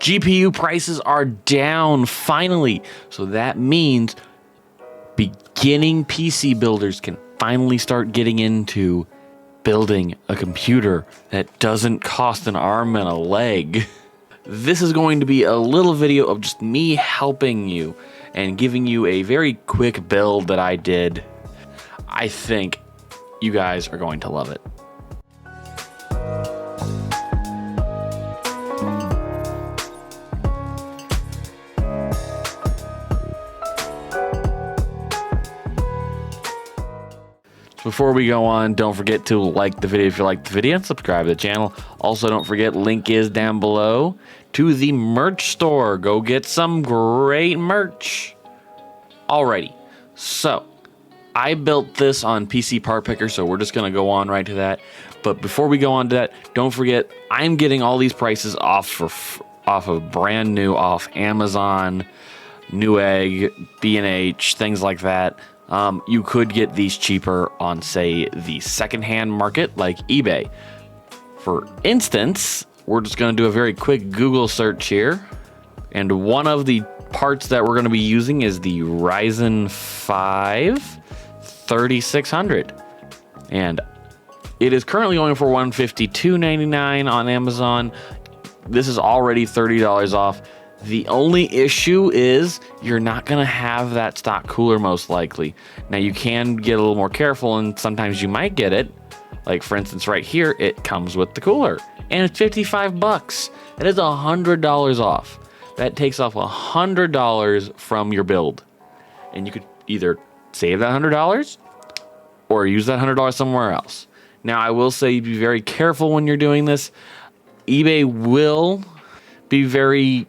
GPU prices are down finally. So that means beginning PC builders can finally start getting into building a computer that doesn't cost an arm and a leg. This is going to be a little video of just me helping you and giving you a very quick build that I did. I think you guys are going to love it. Before we go on, don't forget to like the video if you like the video and subscribe to the channel. Also, don't forget, link is down below to the merch store. Go get some great merch. Alrighty, so I built this on PC Part Picker, so we're just going to go on right to that. But before we go on to that, don't forget, I'm getting all these prices off of brand new off Amazon, Newegg, B&H, things like that. You could get these cheaper on, say, the secondhand market like eBay. For instance, we're just going to do a very quick Google search here. And one of the parts that we're going to be using is the Ryzen 5 3600. And it is currently going for $152.99 on Amazon. This is already $30 off. The only issue is you're not going to have that stock cooler most likely. Now you can get a little more careful and sometimes you might get it. Like for instance right here, it comes with the cooler and it's 55 bucks. That is $100 off. That takes off $100 from your build. And you could either save that $100 or use that $100 somewhere else. Now I will say be very careful when you're doing this. eBay will be very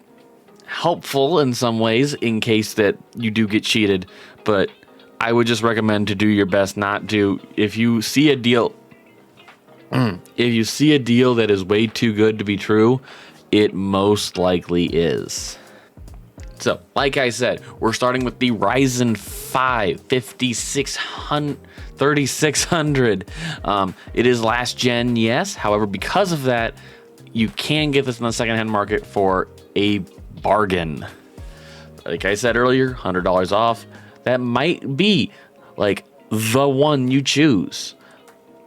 helpful in some ways in case that you do get cheated, but I would just recommend to do your best not to. If you see a deal that is way too good to be true, it most likely is. So like I said, we're starting with the Ryzen 5 3600. It is last gen, yes. However, because of that, you can get this in the secondhand market for a bargain. Like I said earlier, $100 off. That might be like the one you choose.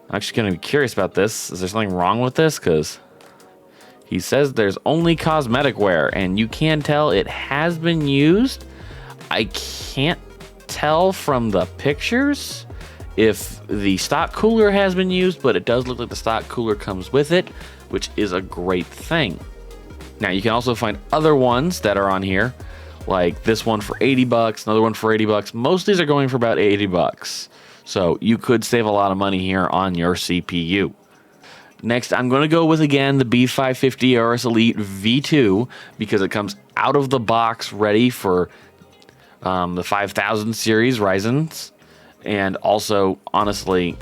I'm actually going to be curious about this. Is there something wrong with this? Because he says there's only cosmetic wear, and you can tell it has been used. I can't tell from the pictures if the stock cooler has been used, but it does look like the stock cooler comes with it, which is a great thing. Now you can also find other ones that are on here, like this one for 80 bucks, another one for 80 bucks. Most of these are going for about 80 bucks. So you could save a lot of money here on your CPU. Next, I'm going to go with, again, the B550 Aorus Elite V2 because it comes out of the box ready for the 5000 series Ryzens. And also, honestly,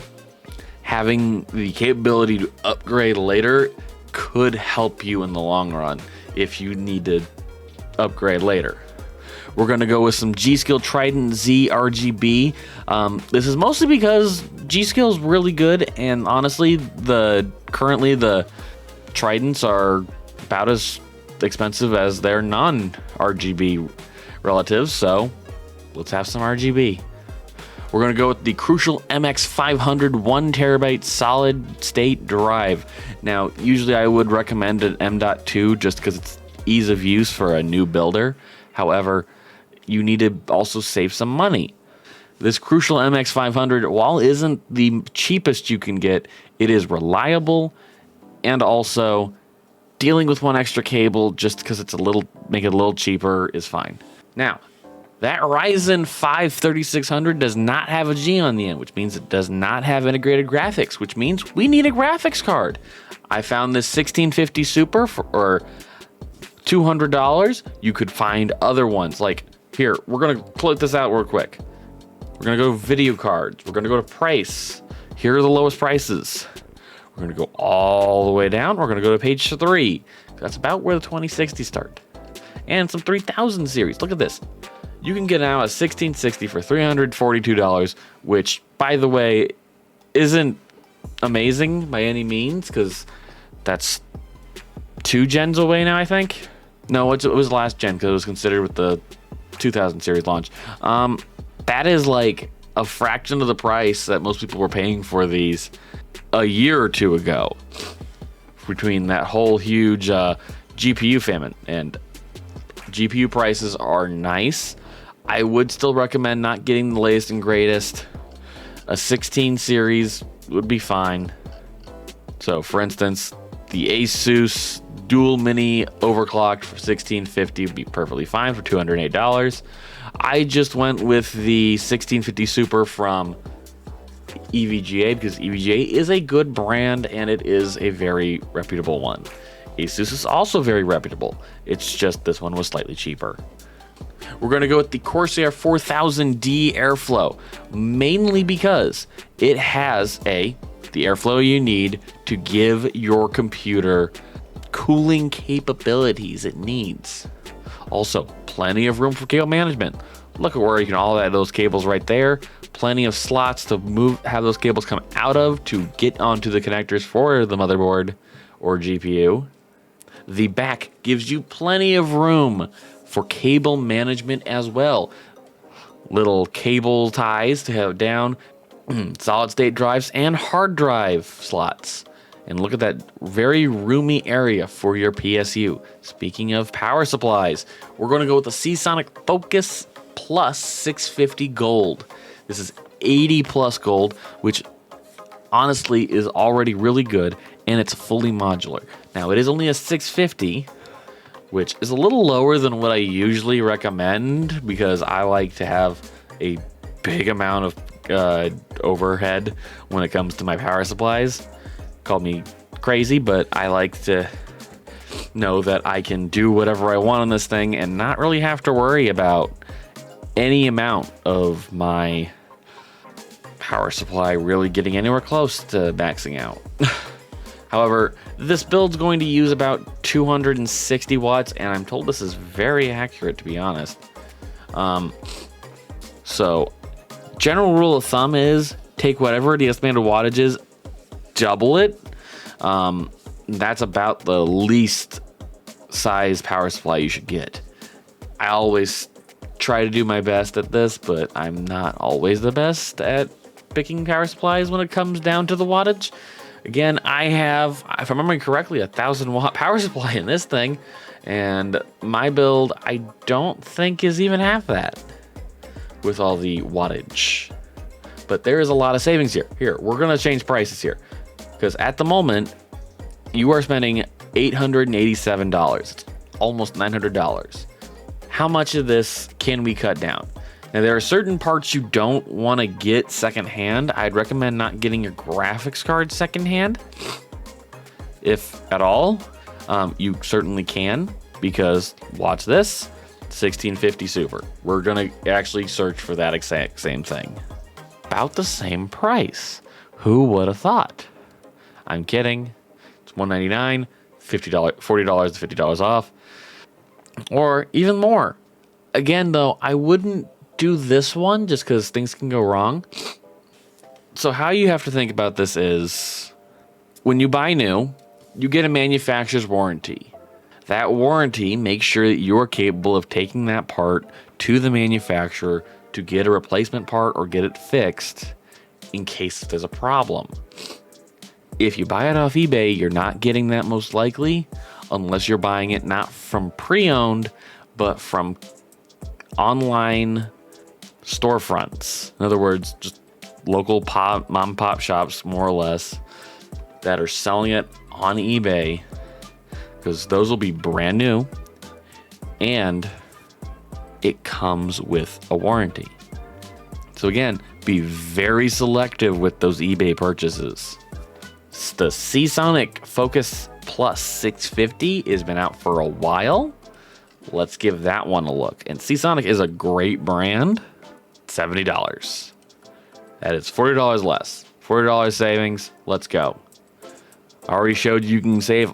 having the capability to upgrade later could help you in the long run if you need to upgrade later. We're going to go with some G.Skill Trident Z RGB. This is mostly because G.Skill is really good, and honestly, currently the Tridents are about as expensive as their non-RGB relatives, so let's have some RGB. We're going to go with the Crucial MX500 1TB solid state drive. Now, usually I would recommend an M.2 just because it's ease of use for a new builder. However, you need to also save some money. This Crucial MX500, while isn't the cheapest you can get, it is reliable, and also dealing with one extra cable just because it's make it a little cheaper is fine. Now, that Ryzen 5 3600 does not have a G on the end, which means it does not have integrated graphics, which means we need a graphics card. I found this 1650 Super for $200. You could find other ones. Like here, we're going to put this out real quick. We're going to go video cards. We're going to go to price. Here are the lowest prices. We're going to go all the way down. We're going to go to page 3. That's about where the 2060 start. And some 3000 series. Look at this. You can get now a 1660 for $342, which, by the way, isn't amazing by any means, because that's 2 gens away now, I think. No, it was last gen because it was considered with the 2000 series launch. That is like a fraction of the price that most people were paying for these a year or two ago, between that whole huge GPU famine. And GPU prices are nice. I would still recommend not getting the latest and greatest. A 16 series would be fine. So for instance, the Asus Dual Mini overclocked for 1650 would be perfectly fine for $208. I just went with the 1650 Super from EVGA because EVGA is a good brand and it is a very reputable one. Asus is also very reputable. It's just this one was slightly cheaper. We're going to go with the Corsair 4000D Airflow, mainly because it has the airflow you need to give your computer cooling capabilities it needs. Also, plenty of room for cable management. Look at where you can all add those cables right there. Plenty of slots to have those cables come out of to get onto the connectors for the motherboard or GPU. The back gives you plenty of room for cable management as well. Little cable ties to have down, solid state drives and hard drive slots. And look at that very roomy area for your PSU. Speaking of power supplies, we're going to go with the Seasonic Focus Plus 650 Gold. This is 80 plus gold, which honestly is already really good, and it's fully modular. Now, it is only a 650, which is a little lower than what I usually recommend because I like to have a big amount of overhead when it comes to my power supplies. Call me crazy, but I like to know that I can do whatever I want on this thing and not really have to worry about any amount of my power supply really getting anywhere close to maxing out. However, this build's going to use about 260 watts, and I'm told this is very accurate, to be honest. So, general rule of thumb is take whatever the estimated wattage is, double it. That's about the least size power supply you should get. I always try to do my best at this, but I'm not always the best at picking power supplies when it comes down to the wattage. Again, I have, if I'm remembering correctly, 1,000 watt power supply in this thing, and my build I don't think is even half that with all the wattage. But there is a lot of savings here. Here, we're gonna change prices here, because at the moment you are spending $887. It's almost $900. How much of this can we cut down? Now, there are certain parts you don't want to get secondhand. I'd recommend not getting your graphics card secondhand, if at all. You certainly can, because watch this, 1650 Super. We're going to actually search for that exact same thing. About the same price. Who would have thought? I'm kidding. It's $199, $40 to $50 off, or even more. Again, though, I wouldn't do this one just because things can go wrong. So how you have to think about this is when you buy new, you get a manufacturer's warranty. That warranty makes sure that you're capable of taking that part to the manufacturer to get a replacement part or get it fixed in case there's a problem. If you buy it off eBay, you're not getting that most likely unless you're buying it not from pre-owned, but from online storefronts. In other words, just local mom and pop shops, more or less, that are selling it on eBay, because those will be brand new and it comes with a warranty. So again, be very selective with those eBay purchases. The Seasonic Focus Plus 650 has been out for a while. Let's give that one a look. And Seasonic is a great brand. $70. That is $40 less. $40 savings. Let's go. I already showed you can save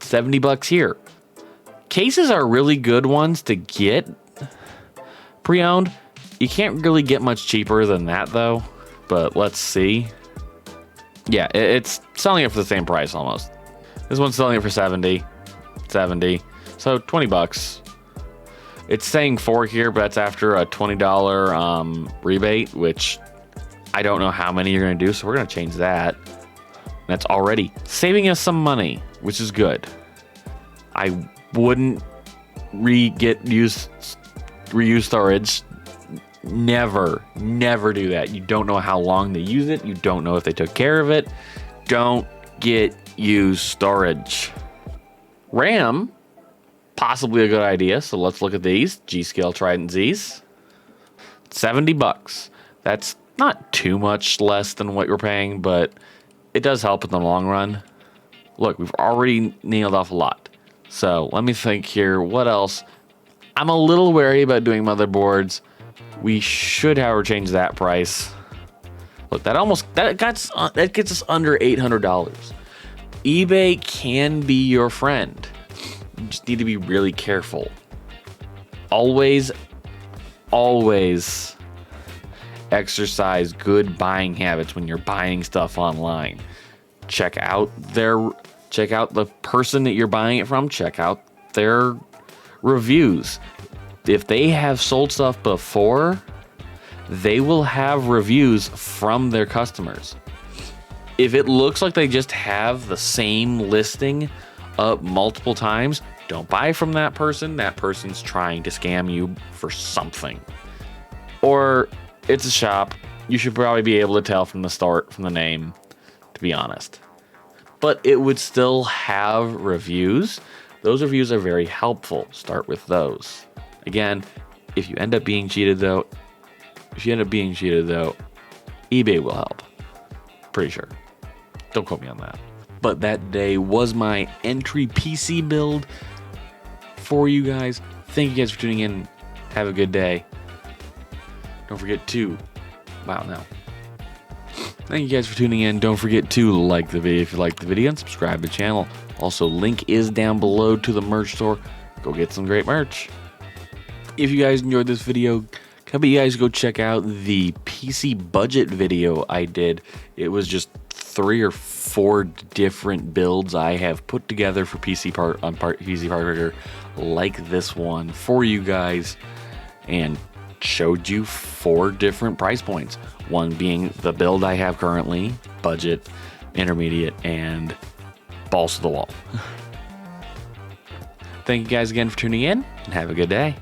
$70 here. Cases are really good ones to get pre-owned. You can't really get much cheaper than that though. But let's see. Yeah, it's selling it for the same price almost. This one's selling it for $70. So 20 bucks. It's saying 4 here, but that's after a $20 rebate, which I don't know how many you're going to do, so we're going to change that. That's already saving us some money, which is good. I wouldn't reuse storage. Never do that. You don't know how long they use it. You don't know if they took care of it. Don't get used storage. RAM, possibly a good idea. So let's look at these G.Scale Trident Z's. 70 bucks. That's not too much less than what you're paying, but it does help in the long run. Look, we've already nailed off a lot. So let me think here. What else? I'm a little wary about doing motherboards. We should, however, change that price. Look, that gets us under $800. eBay can be your friend. You just need to be really careful. Always exercise good buying habits when you're buying stuff online. Check out the person that you're buying it from. Check out their reviews. If they have sold stuff before, they will have reviews from their customers. If it looks like they just have the same listing up multiple times, don't buy from that person. That person's trying to scam you for something. Or it's a shop. You should probably be able to tell from the start, from the name, to be honest. But it would still have reviews. Those reviews are very helpful. Start with those. Again, if you end up being cheated though, eBay will help. Pretty sure. Don't quote me on that. But that day was my entry PC build for you guys. Thank you guys for tuning in. Have a good day. Don't forget to... Wow, no. Thank you guys for tuning in. Don't forget to like the video if you liked the video and subscribe to the channel. Also, link is down below to the merch store. Go get some great merch. If you guys enjoyed this video, can you guys go check out the PC budget video I did. It was just 3 or 4 different builds I have put together for PC Part Picker, like this one for you guys, and showed you 4 different price points. One being the build I have currently, budget, intermediate, and balls to the wall. Thank you guys again for tuning in, and have a good day.